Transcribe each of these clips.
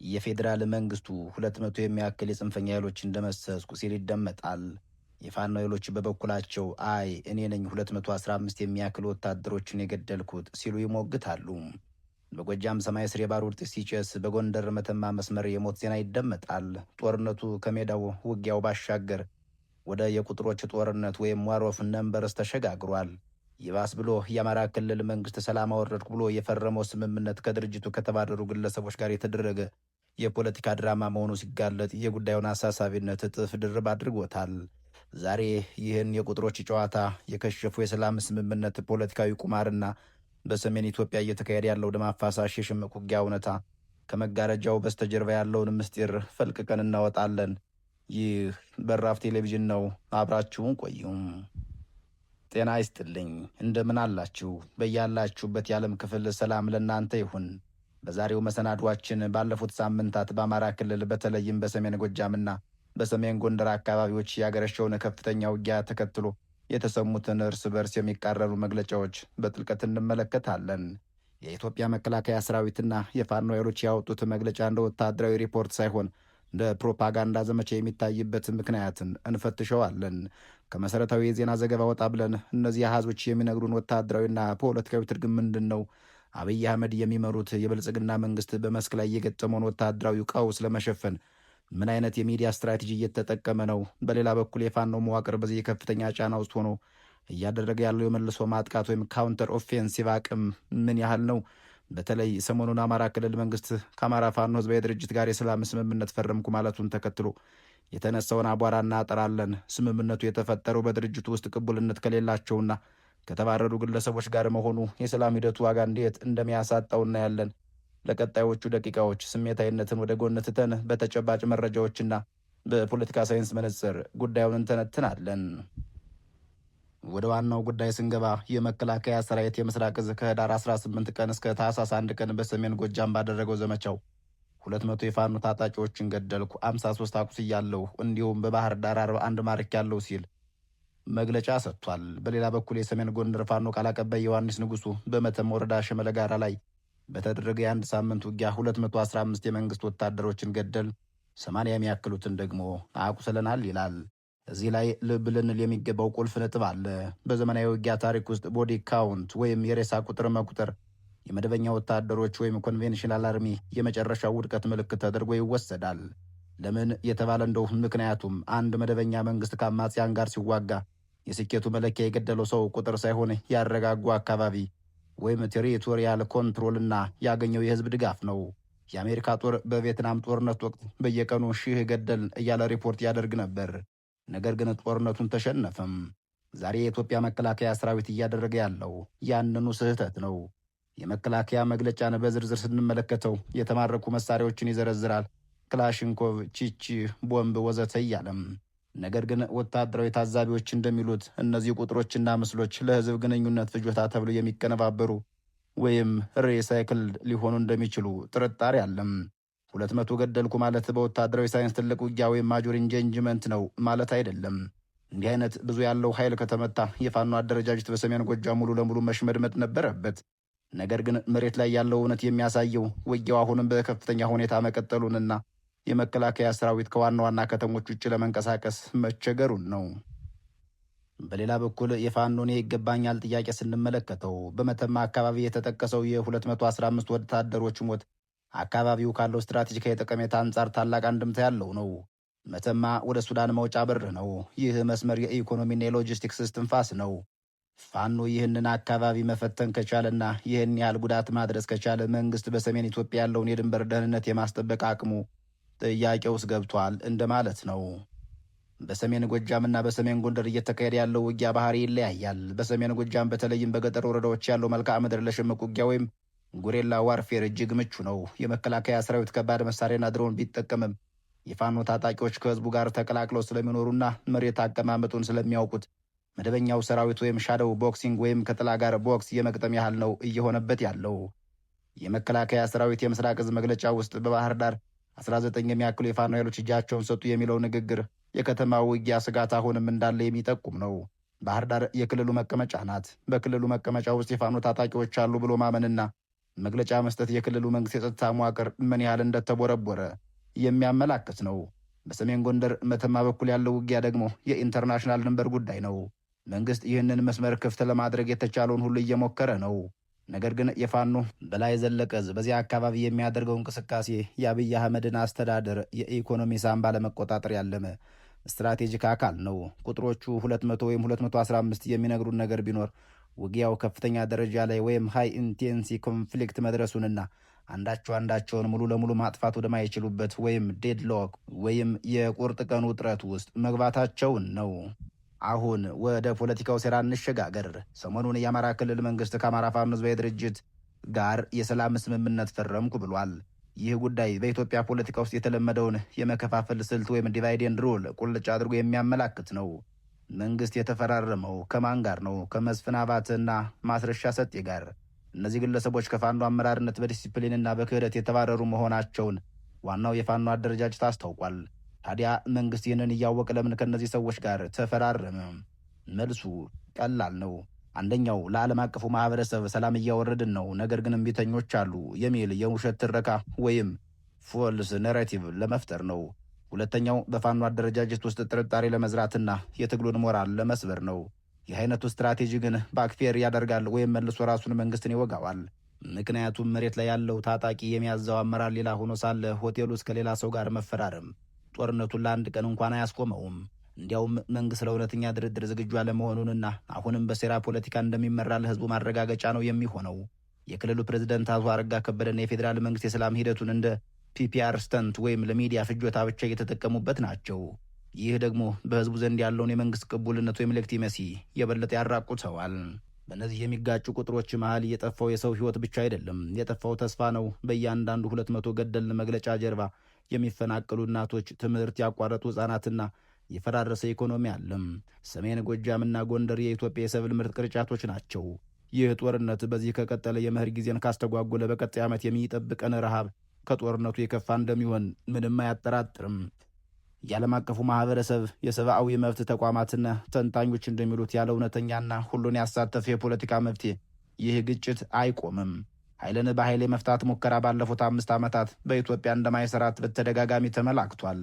የፌዴራል መንግስቱ 200 የሚያክል የጽንፈኛ ኃይሎች እንደመሰስኩ ሲል ይደመጣል። የፋኖ ኃይሎች በበኩላቸው አይ እኔ ነኝ 215 የሚያክል ወታደሮችን የገደልኩት ሲሉ ይሞግታሉ። በጎጃም ሰማይ ስር የባሩድ ጢስ ሲጨስ፣ በጎንደር መተማ መስመር የሞት ዜና ይደመጣል። ጦርነቱ ከሜዳው ውጊያው ባሻገር ወደ የቁጥሮች ጦርነት ወይም ዋር ኦፍ ነምበርስ ተሸጋግሯል። ይባስ ብሎ የአማራ ክልል መንግስት ሰላም አወረድኩ ብሎ የፈረመው ስምምነት ከድርጅቱ ከተባረሩ ግለሰቦች ጋር የተደረገ የፖለቲካ ድራማ መሆኑ ሲጋለጥ የጉዳዩን አሳሳቢነት እጥፍ ድርብ አድርጎታል። ዛሬ ይህን የቁጥሮች ጨዋታ፣ የከሸፉ የሰላም ስምምነት ፖለቲካዊ ቁማርና በሰሜን ኢትዮጵያ እየተካሄደ ያለው ደም አፋሳሽ የሽምቅ ውጊያ እውነታ ከመጋረጃው በስተጀርባ ያለውን ምስጢር ፈልቅቀን እናወጣለን። ይህ በራፍ ቴሌቪዥን ነው። አብራችሁን ቆዩም። ጤና ይስጥልኝ። እንደምን አላችሁ? በያላችሁበት የዓለም ክፍል ሰላም ለእናንተ ይሁን። በዛሬው መሰናዷችን ባለፉት ሳምንታት በአማራ ክልል በተለይም በሰሜን ጎጃምና በሰሜን ጎንደር አካባቢዎች ያገረሸውን ከፍተኛ ውጊያ ተከትሎ የተሰሙትን እርስ በርስ የሚቃረኑ መግለጫዎች በጥልቀት እንመለከታለን። የኢትዮጵያ መከላከያ ሰራዊትና የፋኖ ኃይሎች ያወጡት መግለጫ እንደ ወታደራዊ ሪፖርት ሳይሆን እንደ ፕሮፓጋንዳ ዘመቻ የሚታይበት ምክንያትን እንፈትሸዋለን። ከመሠረታዊ የዜና ዘገባ ወጣ ብለን እነዚህ አሃዞች የሚነግሩን ወታደራዊና ፖለቲካዊ ትርጉም ምንድን ነው? አብይ አህመድ የሚመሩት የብልጽግና መንግስት በመስክ ላይ የገጠመውን ወታደራዊ ቀውስ ለመሸፈን ምን አይነት የሚዲያ ስትራቴጂ እየተጠቀመ ነው? በሌላ በኩል የፋኖ መዋቅር በዚህ ከፍተኛ ጫና ውስጥ ሆኖ እያደረገ ያለው የመልሶ ማጥቃት ወይም ካውንተር ኦፌንሲቭ አቅም ምን ያህል ነው? በተለይ ሰሞኑን አማራ ክልል መንግስት ከአማራ ፋኖ ህዝባዊ ድርጅት ጋር የሰላም ስምምነት ፈረምኩ ማለቱን ተከትሎ የተነሳውን አቧራ እናጠራለን። ስምምነቱ የተፈጠረው በድርጅቱ ውስጥ ቅቡልነት ከሌላቸውና ከተባረሩ ግለሰቦች ጋር መሆኑ የሰላም ሂደቱ ዋጋ እንዴት እንደሚያሳጣው እናያለን። ለቀጣዮቹ ደቂቃዎች ስሜታዊነትን ወደ ጎን ትተን በተጨባጭ መረጃዎችና በፖለቲካ ሳይንስ መነጽር ጉዳዩን እንተነትናለን። ወደ ዋናው ጉዳይ ስንገባ የመከላከያ ሰራዊት የምስራቅ እዝ ከህዳር 18 ቀን እስከ ታህሳስ 1 ቀን በሰሜን ጎጃም ባደረገው ዘመቻው 200 የፋኖ ታጣቂዎችን ገደልኩ፣ 53 አቁስያለሁ፣ እንዲሁም በባህር ዳር 41 ማርኬያለሁ ሲል መግለጫ ሰጥቷል። በሌላ በኩል የሰሜን ጎንደር ፋኖ ቃል አቀባይ ዮሐንስ ንጉሱ በመተማ ወረዳ ሸመለ ጋራ ላይ በተደረገ የአንድ ሳምንት ውጊያ 215 የመንግስት ወታደሮችን ገደል፣ 80 የሚያክሉትን ደግሞ አቁስለናል ይላል። እዚህ ላይ ልብ ልንል የሚገባው ቁልፍ ነጥብ አለ። በዘመናዊ ውጊያ ታሪክ ውስጥ ቦዲ ካውንት ወይም የሬሳ ቁጥር መቁጠር የመደበኛ ወታደሮች ወይም ኮንቬንሽናል አርሚ የመጨረሻው ውድቀት ምልክት ተደርጎ ይወሰዳል። ለምን የተባለ እንደው ምክንያቱም አንድ መደበኛ መንግስት ከአማጽያን ጋር ሲዋጋ የስኬቱ መለኪያ የገደለው ሰው ቁጥር ሳይሆን ያረጋጉ አካባቢ ወይም ቴሪቶሪያል ኮንትሮልና ያገኘው የህዝብ ድጋፍ ነው። የአሜሪካ ጦር በቪየትናም ጦርነት ወቅት በየቀኑ 1000 ገደል እያለ ሪፖርት ያደርግ ነበር። ነገር ግን ጦርነቱን ተሸነፈም። ዛሬ የኢትዮጵያ መከላከያ ሰራዊት እያደረገ ያለው ያንኑ ስህተት ነው። የመከላከያ መግለጫን በዝርዝር ስንመለከተው የተማረኩ መሳሪያዎችን ይዘረዝራል። ክላሽንኮቭ፣ ቺቺ፣ ቦምብ ወዘተ እያለም። ነገር ግን ወታደራዊ ታዛቢዎች እንደሚሉት እነዚህ ቁጥሮችና ምስሎች ለህዝብ ግንኙነት ፍጆታ ተብሎ የሚቀነባበሩ ወይም ሪሳይክል ሊሆኑ እንደሚችሉ ጥርጣሬ አለም። 200 ገደልኩ ማለት በወታደራዊ ሳይንስ ትልቅ ውጊያ ወይም ማጆር ኢንጌንጅመንት ነው ማለት አይደለም። እንዲህ አይነት ብዙ ያለው ኃይል ከተመታ የፋኖ አደረጃጀት በሰሜን ጎጃም ሙሉ ለሙሉ መሽመድመጥ ነበረበት። ነገር ግን መሬት ላይ ያለው እውነት የሚያሳየው ውጊያው አሁንም በከፍተኛ ሁኔታ መቀጠሉንና የመከላከያ ሰራዊት ከዋና ዋና ከተሞች ውጭ ለመንቀሳቀስ መቸገሩን ነው። በሌላ በኩል የፋኖን ይገባኛል ጥያቄ ስንመለከተው በመተማ አካባቢ የተጠቀሰው የ215 ወታደሮች ሞት አካባቢው ካለው ስትራቴጂካዊ ጠቀሜታ አንጻር ታላቅ አንድምታ ያለው ነው። መተማ ወደ ሱዳን መውጫ በር ነው። ይህ መስመር የኢኮኖሚና የሎጂስቲክስ እስትንፋስ ነው። ፋኖ ይህንን አካባቢ መፈተን ከቻለና ይህን ያህል ጉዳት ማድረስ ከቻለ መንግስት በሰሜን ኢትዮጵያ ያለውን የድንበር ደህንነት የማስጠበቅ አቅሙ ጥያቄ ውስጥ ገብቷል እንደማለት ነው። በሰሜን ጎጃምና በሰሜን ጎንደር እየተካሄደ ያለው ውጊያ ባህሪ ይለያያል። በሰሜን ጎጃም በተለይም በገጠር ወረዳዎች ያለው መልክዓ ምድር ለሽምቅ ውጊያ ወይም ጉሬላ ዋርፌር እጅግ ምቹ ነው። የመከላከያ ሰራዊት ከባድ መሳሪያና ድሮን ቢጠቀምም የፋኖ ታጣቂዎች ከህዝቡ ጋር ተቀላቅለው ስለሚኖሩና መሬት አቀማመጡን ስለሚያውቁት መደበኛው ሰራዊት ወይም ሻዶው ቦክሲንግ ወይም ከጥላ ጋር ቦክስ የመቅጠም ያህል ነው እየሆነበት ያለው። የመከላከያ ሰራዊት የምስራቅ እዝ መግለጫ ውስጥ በባህር ዳር 19 የሚያክሉ የፋኖ ኃይሎች እጃቸውን ሰጡ የሚለው ንግግር የከተማው ውጊያ ስጋት አሁንም እንዳለ የሚጠቁም ነው። ባህር ዳር የክልሉ መቀመጫ ናት። በክልሉ መቀመጫ ውስጥ የፋኖ ታጣቂዎች አሉ ብሎ ማመንና መግለጫ መስጠት የክልሉ መንግስት የጸጥታ መዋቅር ምን ያህል እንደተቦረቦረ የሚያመላክት ነው። በሰሜን ጎንደር መተማ በኩል ያለው ውጊያ ደግሞ የኢንተርናሽናል ድንበር ጉዳይ ነው። መንግስት ይህንን መስመር ክፍት ለማድረግ የተቻለውን ሁሉ እየሞከረ ነው። ነገር ግን የፋኖ በላይ ዘለቀ በዚያ አካባቢ የሚያደርገው እንቅስቃሴ የአብይ አህመድን አስተዳደር የኢኮኖሚ ሳንባ ለመቆጣጠር ያለመ ስትራቴጂክ አካል ነው። ቁጥሮቹ 200 ወይም 215 የሚነግሩን ነገር ቢኖር ውጊያው ከፍተኛ ደረጃ ላይ ወይም ሃይ ኢንቴንሲ ኮንፍሊክት መድረሱንና አንዳቸውን ሙሉ ለሙሉ ማጥፋት ወደማይችሉበት ወይም ዴድሎክ ወይም የቁርጥ ቀን ውጥረት ውስጥ መግባታቸውን ነው። አሁን ወደ ፖለቲካው ሴራ እንሸጋገር። ሰሞኑን የአማራ ክልል መንግስት ከአማራ ፋኖ ህዝባዊ ድርጅት ጋር የሰላም ስምምነት ፈረምኩ ብሏል። ይህ ጉዳይ በኢትዮጵያ ፖለቲካ ውስጥ የተለመደውን የመከፋፈል ስልት ወይም ዲቫይድ ኤንድ ሩል ቁልጭ አድርጎ የሚያመላክት ነው። መንግስት የተፈራረመው ከማን ጋር ነው? ከመስፍን አባተና ማስረሻ ሰጤ ጋር። እነዚህ ግለሰቦች ከፋኖ አመራርነት በዲሲፕሊንና በክህደት የተባረሩ መሆናቸውን ዋናው የፋኖ አደረጃጀት አስታውቋል። ታዲያ መንግስት ይህንን እያወቀ ለምን ከእነዚህ ሰዎች ጋር ተፈራረመ? መልሱ ቀላል ነው። አንደኛው ለዓለም አቀፉ ማህበረሰብ ሰላም እያወረድን ነው፣ ነገር ግን እምቢተኞች አሉ የሚል የውሸት ትረካ ወይም ፎልስ ነሬቲቭ ለመፍጠር ነው። ሁለተኛው በፋኖ አደረጃጀት ውስጥ ጥርጣሬ ለመዝራትና የትግሉን ሞራል ለመስበር ነው። ይህ አይነቱ ስትራቴጂ ግን ባክፌር ያደርጋል ወይም መልሶ ራሱን መንግስትን ይወጋዋል። ምክንያቱም መሬት ላይ ያለው ታጣቂ የሚያዛው አመራር ሌላ ሆኖ ሳለ ሆቴል ውስጥ ከሌላ ሰው ጋር መፈራረም ጦርነቱን ለአንድ ቀን እንኳን አያስቆመውም። እንዲያውም መንግስት ለእውነተኛ ድርድር ዝግጁ አለመሆኑንና አሁንም በሴራ ፖለቲካ እንደሚመራ ለህዝቡ ማረጋገጫ ነው የሚሆነው። የክልሉ ፕሬዝደንት አቶ አረጋ ከበደና የፌዴራል መንግስት የሰላም ሂደቱን እንደ ፒፒአር ስተንት ወይም ለሚዲያ ፍጆታ ብቻ እየተጠቀሙበት ናቸው። ይህ ደግሞ በህዝቡ ዘንድ ያለውን የመንግስት ቅቡልነት ወይም ሌጂቲመሲ የበለጠ ያራቁተዋል። በእነዚህ የሚጋጩ ቁጥሮች መሀል የጠፋው የሰው ህይወት ብቻ አይደለም፣ የጠፋው ተስፋ ነው። በእያንዳንዱ 200 ገደልን መግለጫ ጀርባ የሚፈናቀሉ እናቶች፣ ትምህርት ያቋረጡ ህጻናትና የፈራረሰ ኢኮኖሚ አለም። ሰሜን ጎጃምና ጎንደር የኢትዮጵያ የሰብል ምርት ቅርጫቶች ናቸው። ይህ ጦርነት በዚህ ከቀጠለ የመኸር ጊዜን ካስተጓጎለ በቀጣይ ዓመት የሚጠብቀን ረሃብ ከጦርነቱ የከፋ እንደሚሆን ምንም አያጠራጥርም። የዓለም አቀፉ ማህበረሰብ፣ የሰብአዊ መብት ተቋማትና ተንታኞች እንደሚሉት ያለ እውነተኛና ሁሉን ያሳተፈ የፖለቲካ መፍትሄ ይህ ግጭት አይቆምም። ኃይልን በኃይል የመፍታት ሙከራ ባለፉት 5 ዓመታት በኢትዮጵያ እንደማይሰራት በተደጋጋሚ ተመላክቷል።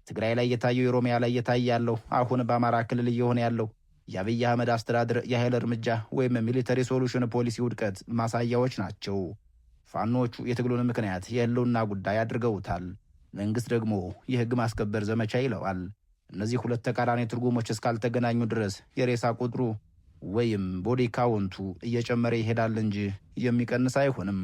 ትግራይ ላይ የታየው፣ የኦሮሚያ ላይ የታየ ያለው፣ አሁን በአማራ ክልል እየሆነ ያለው የአብይ አህመድ አስተዳደር የኃይል እርምጃ ወይም ሚሊተሪ ሶሉሽን ፖሊሲ ውድቀት ማሳያዎች ናቸው። ፋኖቹ የትግሉን ምክንያት የህልውና ጉዳይ አድርገውታል። መንግስት ደግሞ የህግ ማስከበር ዘመቻ ይለዋል። እነዚህ ሁለት ተቃራኒ ትርጉሞች እስካልተገናኙ ድረስ የሬሳ ቁጥሩ ወይም ቦዲ ካውንቱ እየጨመረ ይሄዳል እንጂ የሚቀንስ አይሆንም።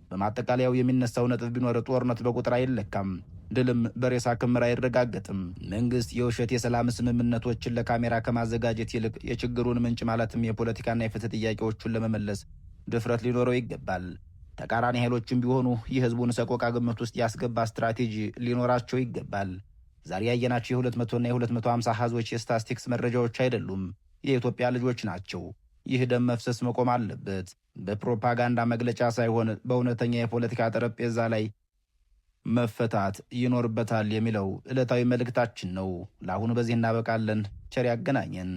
በማጠቃለያው የሚነሳው ነጥብ ቢኖር ጦርነት በቁጥር አይለካም፣ ድልም በሬሳ ክምር አይረጋገጥም። መንግስት የውሸት የሰላም ስምምነቶችን ለካሜራ ከማዘጋጀት ይልቅ የችግሩን ምንጭ ማለትም የፖለቲካና የፍትህ ጥያቄዎቹን ለመመለስ ድፍረት ሊኖረው ይገባል። ተቃራኒ ኃይሎችም ቢሆኑ የህዝቡን ሰቆቃ ግምት ውስጥ ያስገባ ስትራቴጂ ሊኖራቸው ይገባል። ዛሬ ያየናቸው የ200ና የ250 አሃዞች የስታስቲክስ መረጃዎች አይደሉም፣ የኢትዮጵያ ልጆች ናቸው። ይህ ደም መፍሰስ መቆም አለበት። በፕሮፓጋንዳ መግለጫ ሳይሆን በእውነተኛ የፖለቲካ ጠረጴዛ ላይ መፈታት ይኖርበታል የሚለው ዕለታዊ መልእክታችን ነው። ለአሁኑ በዚህ እናበቃለን። ቸር ያገናኘን።